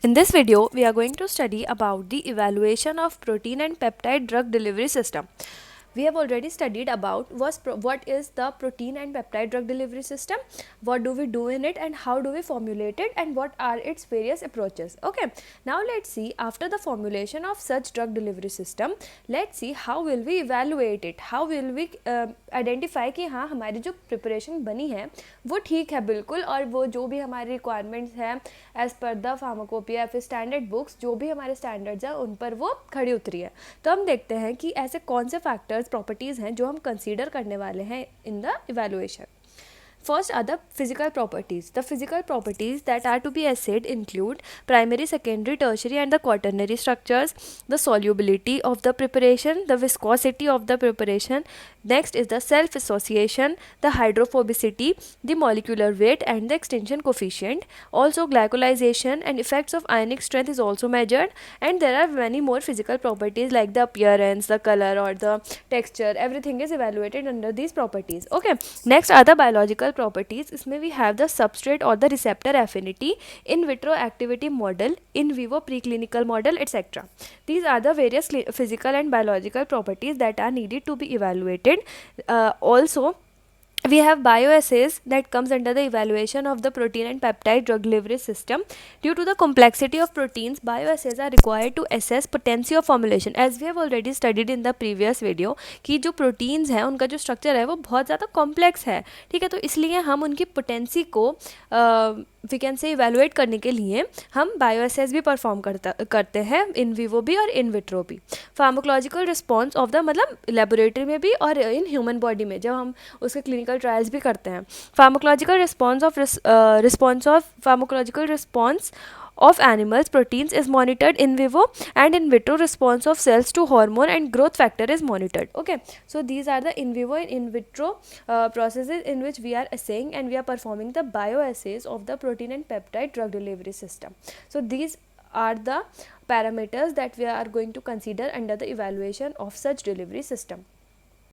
In this video, we are going to study about the evaluation of protein and peptide drug delivery system. We have already studied about what is the protein and peptide drug delivery system, what do we do in it, and how do we formulate it, and what are its various approaches. Okay, now let's see, after the formulation of such drug delivery system, let's see how will we evaluate it, how will we identify कि हाँ हमारी जो preparation बनी है वो ठीक है बिल्कुल, और वो जो भी हमारी रिक्वायरमेंट्स हैं एज पर द फार्माकोपिया या फिर स्टैंडर्ड बुक्स, जो भी हमारे स्टैंडर्ड्स हैं उन पर वो खड़ी उतरी है. तो हम देखते हैं कि ऐसे कौन से फैक्टर्स, प्रॉपर्टीज़ हैं जो हम कंसीडर करने वाले हैं in the evaluation. First are the physical properties. The physical properties that are to be assayed include primary, secondary, tertiary and the quaternary structures, the solubility of the preparation, the viscosity of the preparation. Next is the self-association, the hydrophobicity, the molecular weight and the extinction coefficient. Also glycolization and effects of ionic strength is also measured, and there are many more physical properties like the appearance, the color or the texture. Everything is evaluated under these properties. Okay, next are the biological properties. इसमें we have the substrate or the receptor affinity, in vitro activity model, in vivo preclinical model, etc. These are the various physical and biological properties that are needed to be evaluated. Also we have bioassays that comes under the evaluation of the protein and peptide drug delivery system. Due to the complexity of proteins, bioassays are required to assess potency of formulation. As we have already studied in the previous video कि जो proteins हैं उनका जो structure है वो बहुत ज़्यादा complex है, ठीक है. तो इसलिए हम उनकी potency को वी कैन से इवेलुएट करने के लिए हम बायोअसेस भी परफॉर्म करते हैं, इन विवो भी और इन विट्रो भी. फार्माकोलॉजिकल रिस्पॉन्स ऑफ द, मतलब लेबोरेटरी में भी और इन ह्यूमन बॉडी में जब हम उसके क्लिनिकल ट्रायल्स भी करते हैं. Pharmacological response of pharmacological response of animals proteins is monitored in vivo, and in vitro response of cells to hormone and growth factor is monitored. Okay, so these are the in vivo and in vitro processes in which we are assaying and we are performing the bioassays of the protein and peptide drug delivery system. So these are the parameters that we are going to consider under the evaluation of such delivery system.